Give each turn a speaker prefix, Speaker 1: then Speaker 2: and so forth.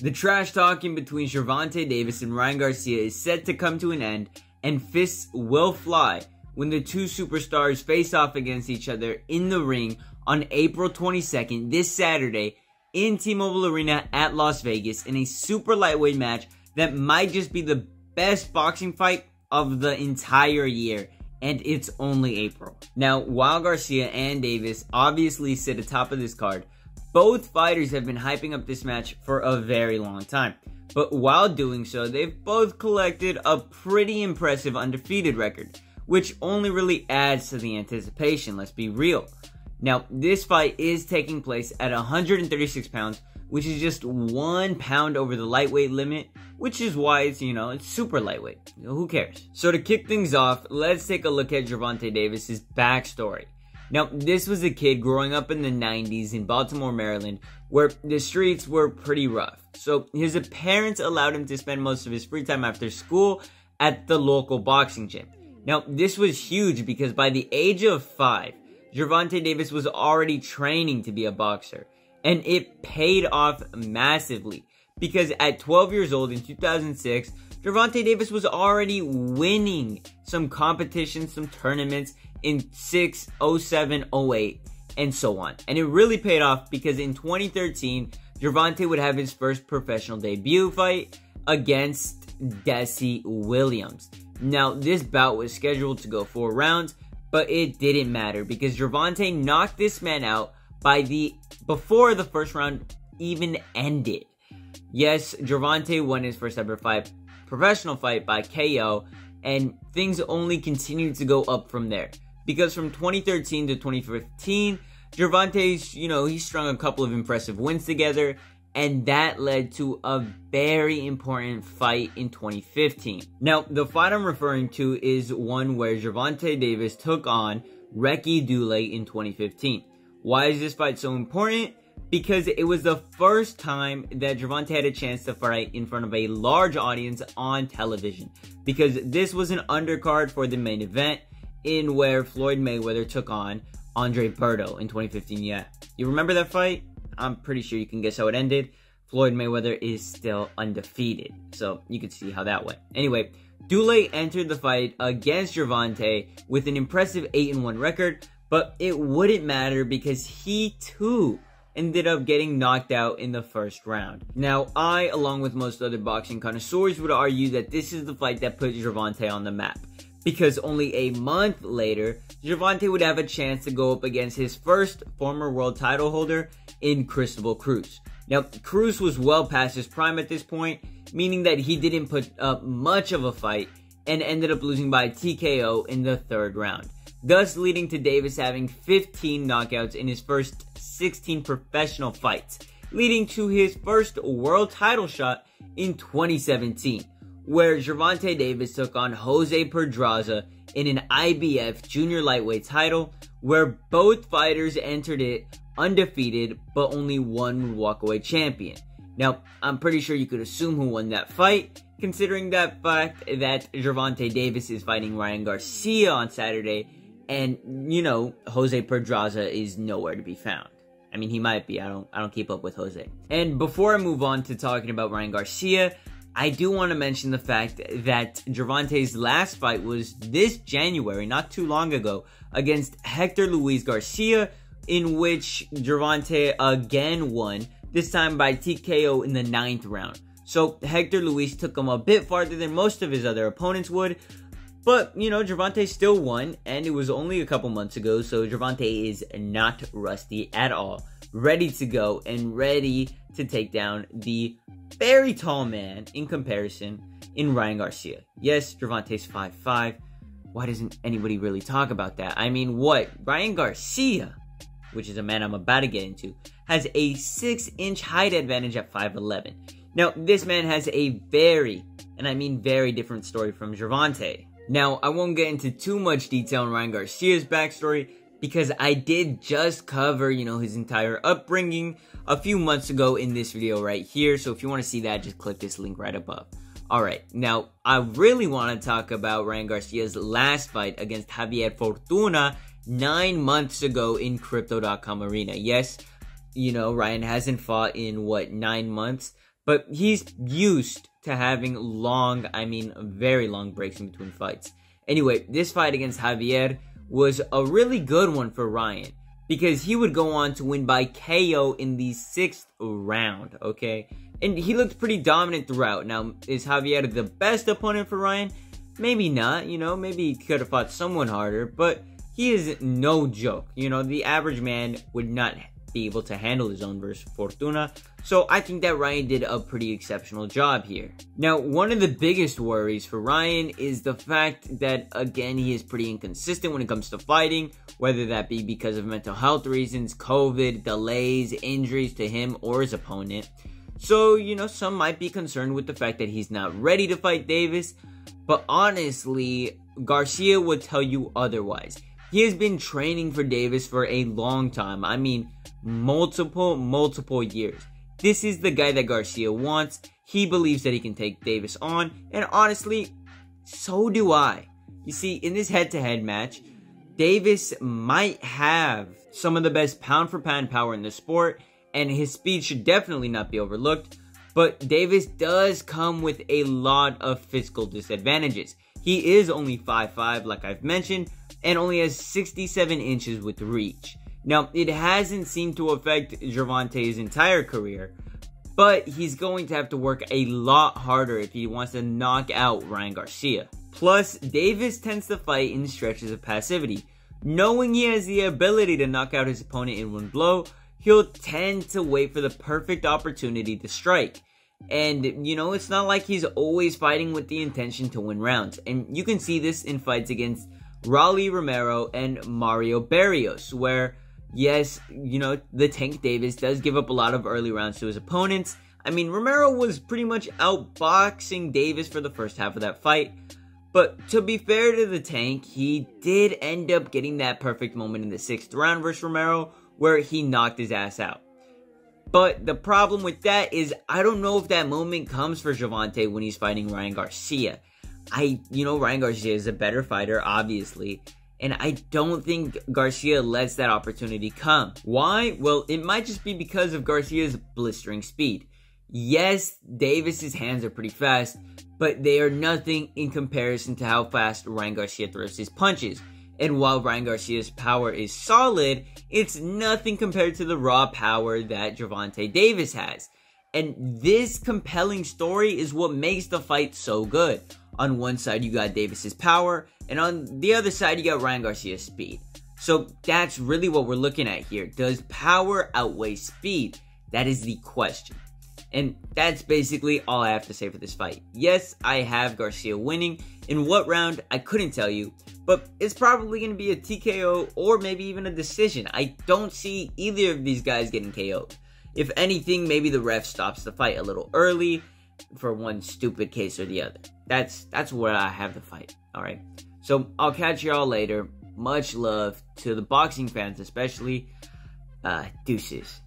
Speaker 1: The trash talking between Gervonta Davis and Ryan Garcia is set to come to an end, and fists will fly when the two superstars face off against each other in the ring on April 22nd, this Saturday, in T-Mobile Arena at Las Vegas, in a super lightweight match that might just be the best boxing fight of the entire year, and it's only April. Now, while Garcia and Davis obviously sit atop of this card, both fighters have been hyping up this match for a very long time. But while doing so, they've both collected a pretty impressive undefeated record, which only really adds to the anticipation, let's be real. Now, this fight is taking place at 136 pounds, which is just 1 pound over the lightweight limit, which is why it's, it's super lightweight. Who cares? So to kick things off, let's take a look at Gervonta Davis's backstory. Now, this was a kid growing up in the 90s in Baltimore, Maryland, where the streets were pretty rough. So his parents allowed him to spend most of his free time after school at the local boxing gym. Now, this was huge because by the age of 5, Gervonta Davis was already training to be a boxer. And it paid off massively because at 12 years old in 2006, Gervonta Davis was already winning some competitions, some tournaments in 6, 07, 08, and so on. And it really paid off because in 2013, Gervonta would have his first professional debut fight against Desi Williams. Now, this bout was scheduled to go 4 rounds, but it didn't matter because Gervonta knocked this man out before the first round even ended. Yes, Gervonta won his first ever professional fight by KO, and things only continued to go up from there. Because from 2013 to 2015, Gervonta's, he strung a couple of impressive wins together, and that led to a very important fight in 2015. Now, the fight I'm referring to is one where Gervonta Davis took on Ricky Dulé in 2015. Why is this fight so important? Because it was the first time that Gervonta had a chance to fight in front of a large audience on television. Because this was an undercard for the main event, in where Floyd Mayweather took on Andre Berto in 2015. Yeah, you remember that fight? I'm pretty sure you can guess how it ended. Floyd Mayweather is still undefeated, so you can see how that went. Anyway, Dulé entered the fight against Gervonta with an impressive 8-1 record, but it wouldn't matter because he too ended up getting knocked out in the first round. Now, I, along with most other boxing connoisseurs, would argue that this is the fight that put Gervonta on the map. Because only a month later, Gervonta would have a chance to go up against his first former world title holder in Cristobal Cruz. Now, Cruz was well past his prime at this point, meaning that he didn't put up much of a fight and ended up losing by TKO in the 3rd round. Thus leading to Davis having 15 knockouts in his first 16 professional fights, leading to his first world title shot in 2017. Where Gervonta Davis took on Jose Pedraza in an IBF junior lightweight title, where both fighters entered it undefeated, but only one would walk away champion. Now, I'm pretty sure you could assume who won that fight, considering that fact that Gervonta Davis is fighting Ryan Garcia on Saturday, and, Jose Pedraza is nowhere to be found. I mean, he might be, I don't keep up with Jose. And before I move on to talking about Ryan Garcia, I do want to mention the fact that Gervonta's last fight was this January, not too long ago, against Hector Luis Garcia, in which Gervonta again won, this time by TKO in the 9th round. So Hector Luis took him a bit farther than most of his other opponents would, but, Gervonta still won, and it was only a couple months ago, so Gervonta is not rusty at all, ready to go, and ready to take down the very tall man in comparison in Ryan Garcia. Yes, Gervonta's 5'5". Why doesn't anybody really talk about that? I mean, what? Ryan Garcia, which is a man I'm about to get into, has a 6-inch height advantage at 5'11". Now, this man has a very, and I mean very different story from Gervonta. Now, I won't get into too much detail on Ryan Garcia's backstory, because I did just cover, his entire upbringing a few months ago in this video right here. So if you want to see that, just click this link right above. Alright, now I really want to talk about Ryan Garcia's last fight against Javier Fortuna 9 months ago in Crypto.com Arena. Yes, Ryan hasn't fought in, 9 months? but he's used to having long, very long breaks in between fights. Anyway, this fight against Javier was a really good one for Ryan, because he would go on to win by KO in the 6th round, okay? And he looked pretty dominant throughout. Now, is Javier the best opponent for Ryan? Maybe not, maybe he could have fought someone harder, but he is no joke. The average man would not be able to handle his own versus Fortuna. So I think that Ryan did a pretty exceptional job here. Now, one of the biggest worries for Ryan is the fact that, again, he is pretty inconsistent when it comes to fighting, whether that be because of mental health reasons, COVID, delays, injuries to him or his opponent. So, some might be concerned with the fact that he's not ready to fight Davis, but honestly, Garcia would tell you otherwise. He has been training for Davis for a long time. Multiple years. This is the guy that Garcia wants. He believes that he can take Davis on, and honestly, so do I. You see, in this head-to-head match, Davis might have some of the best pound-for-pound power in the sport, and his speed should definitely not be overlooked, but Davis does come with a lot of physical disadvantages. He is only 5'5", like I've mentioned, and only has 67 inches with reach. Now, it hasn't seemed to affect Gervonta's entire career, but he's going to have to work a lot harder if he wants to knock out Ryan Garcia. Plus, Davis tends to fight in stretches of passivity. Knowing he has the ability to knock out his opponent in one blow, he'll tend to wait for the perfect opportunity to strike. And, it's not like he's always fighting with the intention to win rounds. And you can see this in fights against Rolly Romero and Mario Barrios, where, yes, the Tank Davis does give up a lot of early rounds to his opponents. Romero was pretty much outboxing Davis for the first half of that fight. But to be fair to the Tank, he did end up getting that perfect moment in the 6th round versus Romero, where he knocked his ass out. But the problem with that is, I don't know if that moment comes for Gervonta when he's fighting Ryan Garcia. Ryan Garcia is a better fighter, obviously, and I don't think Garcia lets that opportunity come. Why? Well, it might just be because of Garcia's blistering speed. Yes, Davis's hands are pretty fast, but they are nothing in comparison to how fast Ryan Garcia throws his punches. And while Ryan Garcia's power is solid, it's nothing compared to the raw power that Gervonta Davis has. And this compelling story is what makes the fight so good. On one side, you got Davis's power, and on the other side, you got Ryan Garcia's speed. So that's really what we're looking at here. Does power outweigh speed? That is the question. And that's basically all I have to say for this fight. Yes, I have Garcia winning. In what round, I couldn't tell you, but it's probably going to be a TKO or maybe even a decision. I don't see either of these guys getting KO'd. If anything, maybe the ref stops the fight a little early for one stupid case or the other. That's where I have the fight, alright? So, I'll catch y'all later. Much love to the boxing fans especially. Deuces.